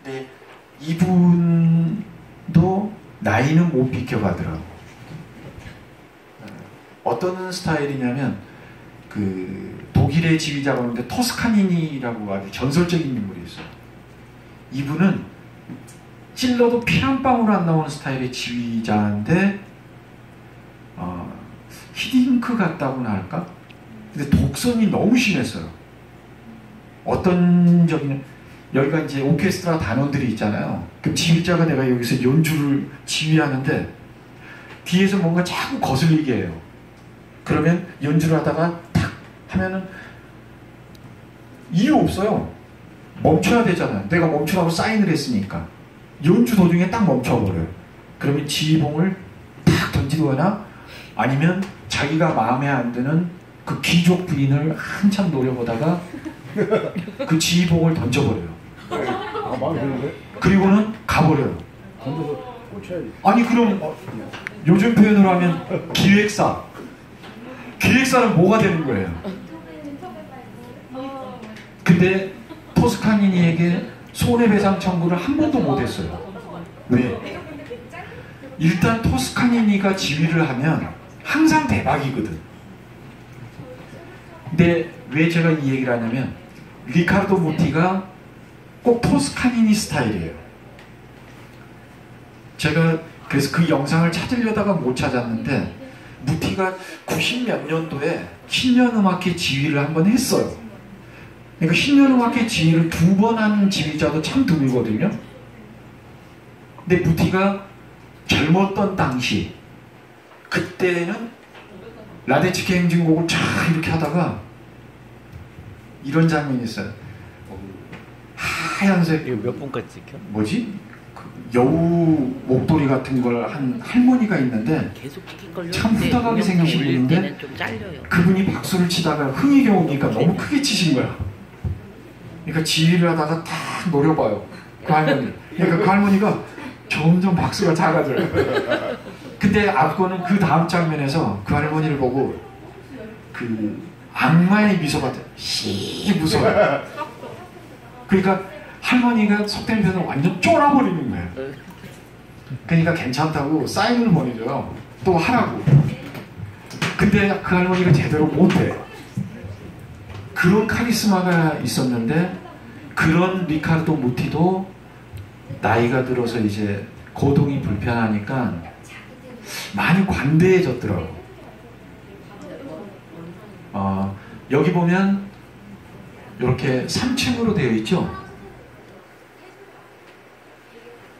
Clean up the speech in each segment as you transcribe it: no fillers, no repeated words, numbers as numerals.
근데 이분도 나이는 못 비켜가더라고. 어떤 스타일이냐면 그 독일의 지휘자가 오는데 토스카니니라고 아주 전설적인 인물이 있어요. 이분은 찔러도 피 한 방울 안 나오는 스타일의 지휘자인데 히딩크 같다고나 할까? 근데 독선이 너무 심했어요. 어떤 적이냐, 여기가 이제 오케스트라 단원들이 있잖아요. 그럼 지휘자가 내가 여기서 연주를 지휘하는데 뒤에서 뭔가 자꾸 거슬리게 해요. 그러면 연주를 하다가 탁 하면은 이유 없어요. 멈춰야 되잖아요. 내가 멈추라고 사인을 했으니까. 연주 도중에 딱 멈춰버려요. 그러면 지휘봉을 탁 던지거나 아니면 자기가 마음에 안 드는 그 귀족 부인을 한참 노려보다가 그 지휘봉을 던져버려요. 아, 마음에 드는데? 그리고는 가버려요. 던져서 꽂혀야지. 아니 그럼 요즘 표현으로 하면 기획사는 뭐가 되는 거예요? 근데 토스카니니에게 손해배상 청구를 한 번도 못했어요. 왜? 일단 토스카니니가 지휘를 하면 항상 대박이거든. 근데 왜 제가 이 얘기를 하냐면 리카르도 무티가 꼭 토스카니니 스타일이에요. 제가 그래서 그 영상을 찾으려다가 못 찾았는데 무티가 90몇 년도에 신년음악회 지휘를 한번 했어요. 그러니까 신년음악회 지휘를 2번 하는 지휘자도 참 드물거든요. 근데 무티가 젊었던 당시 그때는 라데츠키 행진곡을 쫙 이렇게 하다가 이런 장면이 있어요. 하얀색 이거 몇 분까지 찍혀? 뭐지? 그 여우 목도리 같은 걸 한 할머니가 있는데 계속 찍힐걸요? 참 후다하게 생기신 분인데 그분이 박수를 치다가 흥이 겨우니까 너무 크게 치신 거야. 그러니까 지휘를 하다가 딱 노려봐요. 그 할머니. 그러니까 그 할머니가 점점 박수가 작아져요. 근데 앞거는 그 다음 장면에서 그 할머니를 보고 그 악마의 미소가 씩 웃어요. 그러니까 할머니가 속된 표현은 완전 쫄아버리는 거예요. 그러니까 괜찮다고 사인을 보내줘요. 또 하라고. 근데 그 할머니가 제대로 못해. 그런 카리스마가 있었는데 그런 리카르도 무티도 나이가 들어서 이제 거동이 불편하니까 많이 관대해졌더라고. 여기 보면 이렇게 3층으로 되어 있죠.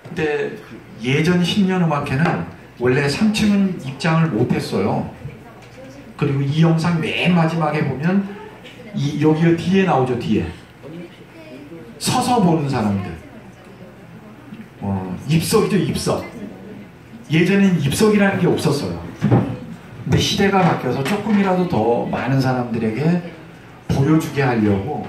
근데 예전 신년음악회는 원래 3층은 입장을 못했어요. 그리고 이 영상 맨 마지막에 보면 여기 뒤에 나오죠. 뒤에 서서 보는 사람들. 입석이죠. 입석. 예전엔 입석이라는 게 없었어요. 근데 시대가 바뀌어서 조금이라도 더 많은 사람들에게 보여주게 하려고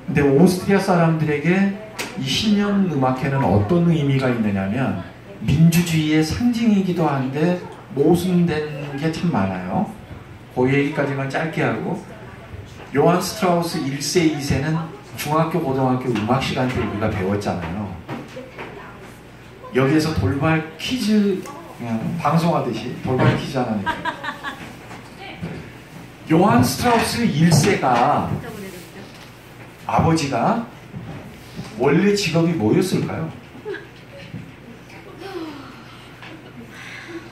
근데 오스트리아 사람들에게 이 신년 음악회는 어떤 의미가 있느냐면 민주주의의 상징이기도 한데 모순된 게 참 많아요. 그 얘기까지만 짧게 하고, 요한 스트라우스 1세, 2세는 중학교, 고등학교 음악 시간 때 우리가 배웠잖아요. 여기에서 돌발 퀴즈 그냥 방송하듯이 돌발 퀴즈 하나 내요. 요한 스트라우스 1세가 아버지가 원래 직업이 뭐였을까요?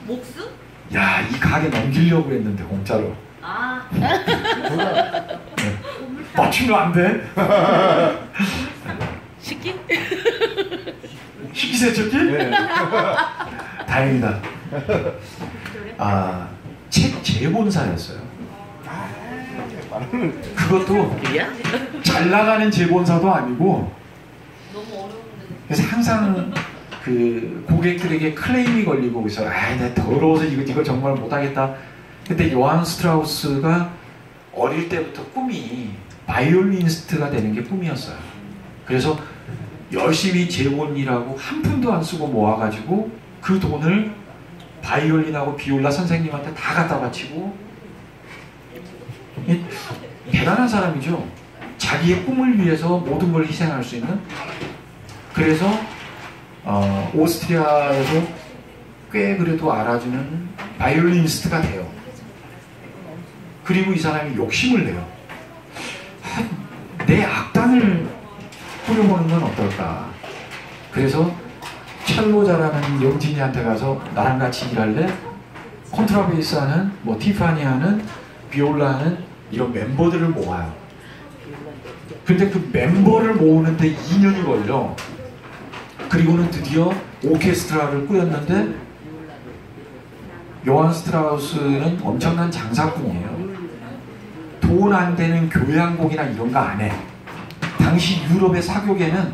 목수? 야, 이 가게 넘기려고 했는데 공짜로. 아. 네. 맞추면 안 돼? 식기? 식기세척기? 네. 다행이다. 책 재본사였어요. 그것도 잘 나가는 재본사도 아니고, 그래서 항상 그 고객들에게 클레임이 걸리고 그래서 나 더러워서 이거 정말 못하겠다. 근데 요한 스트라우스가 어릴 때부터 꿈이 바이올리니스트가 되는 게 꿈이었어요. 그래서 열심히 재본이라고 한 푼도 안 쓰고 모아가지고 그 돈을 바이올린하고 비올라 선생님한테 다 갖다 바치고, 대단한 사람이죠. 자기의 꿈을 위해서 모든 걸 희생할 수 있는. 그래서 오스트리아에서 꽤 그래도 알아주는 바이올리니스트가 돼요. 그리고 이 사람이 욕심을 내요. 내 악단을 꾸려보는 건 어떨까. 그래서 첼로 잘하는 영진이한테 가서 나랑 같이 일할래? 콘트라베이스 하는, 뭐 티파니 하는, 비올라 하는 이런 멤버들을 모아요. 근데 그 멤버를 모으는데 2년이 걸려. 그리고는 드디어 오케스트라를 꾸렸는데, 요한 스트라우스는 엄청난 장사꾼이에요. 돈 안 되는 교향곡이나 이런 거 안 해. 당시 유럽의 사교계는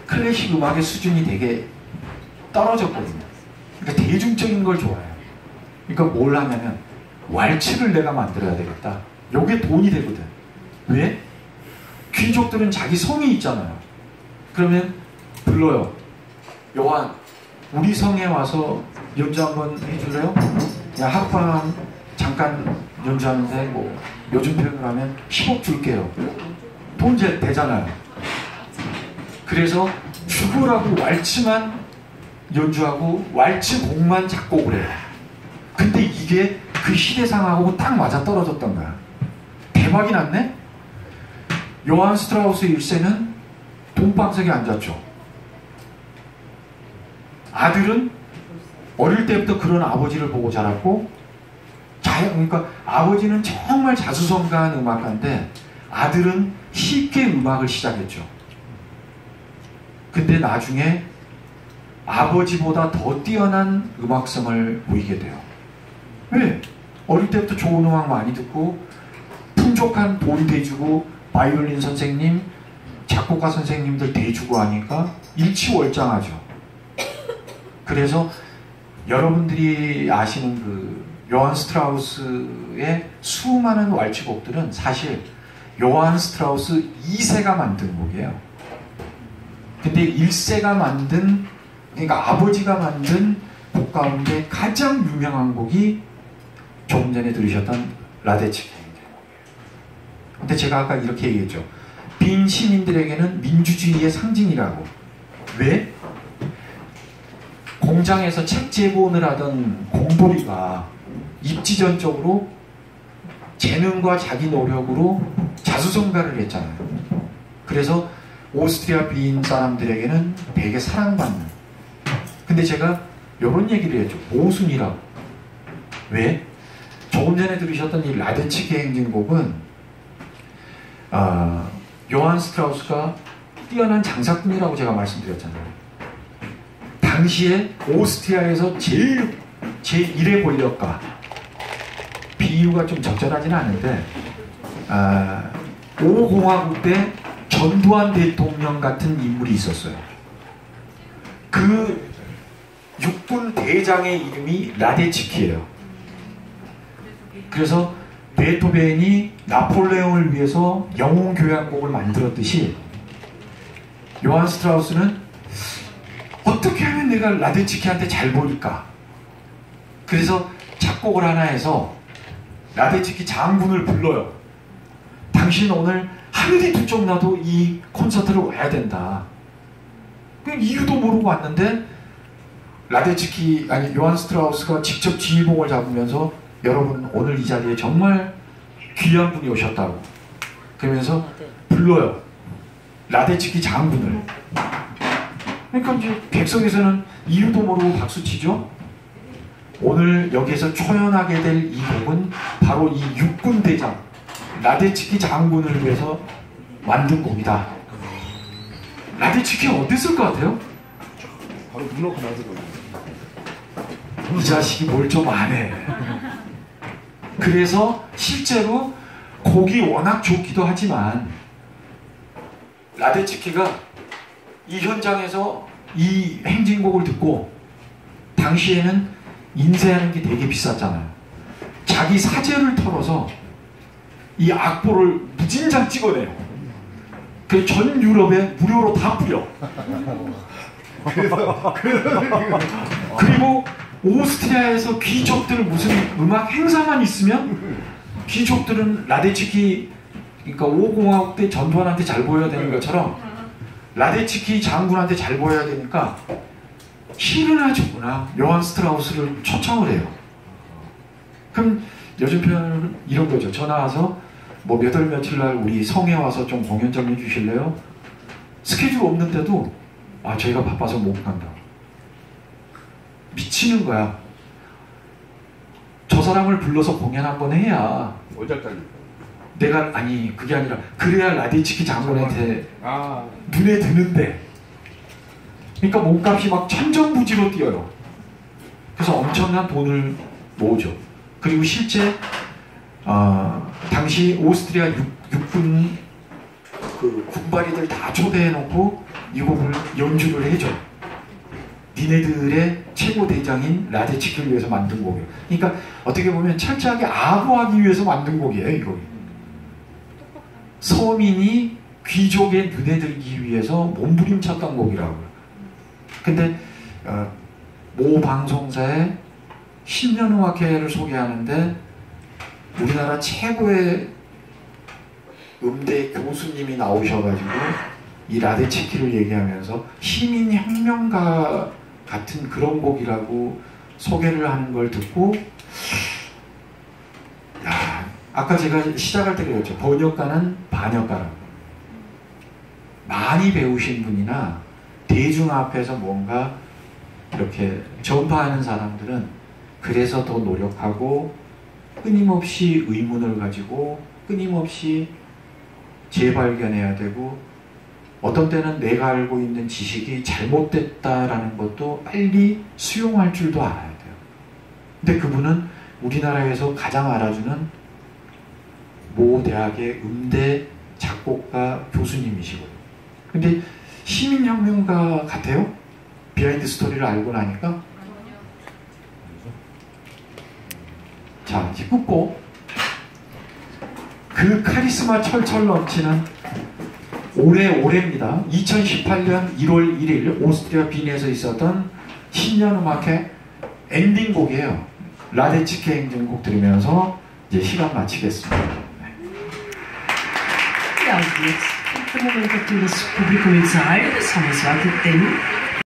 클래식 음악의 수준이 되게 떨어졌거든요. 그러니까 대중적인 걸 좋아해요. 그러니까 뭘 하냐면 왈츠를 내가 만들어야 되겠다. 요게 돈이 되거든. 왜? 귀족들은 자기 성이 있잖아요. 그러면 불러요. 요한, 우리 성에 와서 연주 한번 해줄래요? 야, 합방 잠깐 연주하는데 뭐 요즘 표현을 하면 10억 줄게요. 돈 되잖아요. 그래서 죽으라고 왈츠만 연주하고 왈츠 곡만 작곡을 해요. 근데 이게 그 시대상하고 딱 맞아 떨어졌던 거야. 대박이 났네? 요한 스트라우스 1세는 돈방석에 앉았죠. 아들은 어릴 때부터 그런 아버지를 보고 자랐고, 그러니까 아버지는 정말 자수성가한 음악가인데 아들은 쉽게 음악을 시작했죠. 근데 나중에 아버지보다 더 뛰어난 음악성을 보이게 돼요. 왜? 어릴 때부터 좋은 음악 많이 듣고 풍족한 돈 대주고 바이올린 선생님, 작곡가 선생님들 대주고 하니까 일치월장하죠. 그래서 여러분들이 아시는 그 요한 스트라우스의 수많은 왈츠곡들은 사실 요한 스트라우스 2세가 만든 곡이에요. 근데 1세가 만든, 그러니까 아버지가 만든 곡 가운데 가장 유명한 곡이 조금 전에 들으셨던 라데츠키 행진곡이에요. 근데 제가 아까 이렇게 얘기했죠. 빈 시민들에게는 민주주의의 상징이라고. 왜? 공장에서 책 제본을 하던 공돌이가 입지전적으로 재능과 자기 노력으로 자수성가를 했잖아요. 그래서 오스트리아 빈 사람들에게는 되게 사랑받는. 근데 제가 이런 얘기를 했죠. 모순이라고. 왜? 조금 전에 들으셨던 이 라데츠키 행진곡은 요한 스트라우스가 뛰어난 장사꾼이라고 제가 말씀드렸잖아요. 당시에 오스트리아에서 제일 제1의 권력가, 비유가 좀 적절하진 않은데 5공화국 때 전두환 대통령 같은 인물이 있었어요. 그 육군 대장의 이름이 라데츠키예요. 그래서 베토벤이 나폴레옹을 위해서 영웅 교향곡을 만들었듯이 요한 스트라우스는 어떻게 하면 내가 라데츠키한테 잘 보일까? 그래서 작곡을 하나 해서 라데츠키 장군을 불러요. 당신 오늘 하늘이 두 쪽 나도 이 콘서트를 와야 된다. 이유도 모르고 왔는데 라데츠키, 아니 요한 스트라우스가 직접 지휘봉을 잡으면서 여러분 오늘 이 자리에 정말 귀한 분이 오셨다고 그러면서 불러요. 라데츠키 장군을. 그러니까 이제 객석에서는 이유도 모르고 박수치죠. 오늘 여기에서 초연하게 될 이 곡은 바로 이 육군 대장 라데츠키 장군을 위해서 만든 곡이다. 라데츠키 어땠을 것 같아요? 바로 눈 놓고 나서 이 자식이 뭘 좀 안 해. 그래서 실제로 곡이 워낙 좋기도 하지만 라데츠키가 이 현장에서 이 행진곡을 듣고, 당시에는 인쇄하는 게 되게 비쌌잖아요. 자기 사재를 털어서 이 악보를 무진장 찍어내요. 그 전 유럽에 무료로 다 뿌려. 그리고 오스트리아에서 귀족들 무슨 음악 행사만 있으면 귀족들은 라데츠키 그러니까 5공화국 때 전두환한테 잘 보여야 되는 것처럼 라데츠키 장군한테 잘 보여야 되니까 시르나 조구나 요한 스트라우스를 초청을 해요. 그럼 요즘 표현은 이런 거죠. 전화 와서 뭐 몇 월 며칠 날 우리 성에 와서 좀 공연 좀 해주실래요? 스케줄 없는데도 아 저희가 바빠서 못 간다. 미치는 거야. 저 사람을 불러서 공연 한번 해야 내가 아니 그게 아니라 그래야 라데츠키 장군한테 눈에 드는데 그러니까 몸값이 막 천정부지로 뛰어요. 그래서 엄청난 돈을 모으죠. 그리고 실제 당시 오스트리아 육군 그 군발이들 다 초대해놓고 이 곡을 연주를 해줘. 니네들의 최고 대장인 라데츠키를 위해서 만든 곡이에요. 그러니까 어떻게 보면 철저하게 아부하기 위해서 만든 곡이에요. 이 곡이. 서민이 귀족의 눈에 들기 위해서 몸부림쳤던 곡이라고요. 근데 모 방송사에 신년음악회를 소개하는데 우리나라 최고의 음대 교수님이 나오셔가지고 이 라데츠키를 얘기하면서 시민혁명가 같은 그런 곡이라고 소개를 하는 걸 듣고 야, 아까 제가 시작할 때 그랬죠. 번역가는 반역가라고. 많이 배우신 분이나 대중 앞에서 뭔가 이렇게 전파하는 사람들은 그래서 더 노력하고 끊임없이 의문을 가지고 끊임없이 재발견해야 되고 어떤 때는 내가 알고 있는 지식이 잘못됐다라는 것도 빨리 수용할 줄도 알아야 돼요. 근데 그분은 우리나라에서 가장 알아주는 모 대학의 음대 작곡가 교수님이시고요. 근데 시민혁명가 같아요? 비하인드 스토리를 알고 나니까. 자, 이제 끝곡. 그 카리스마 철철 넘치는 올해입니다. 2018년 1월 1일 오스트리아 빈에서 있었던 신년음악회 엔딩곡이에요. 라데츠키 행진곡 들으면서 이제 시간 마치겠습니다. Ja, und jetzt kommt der Moment natürlich das Publikum im Saal. Das haben wir gesagt, denn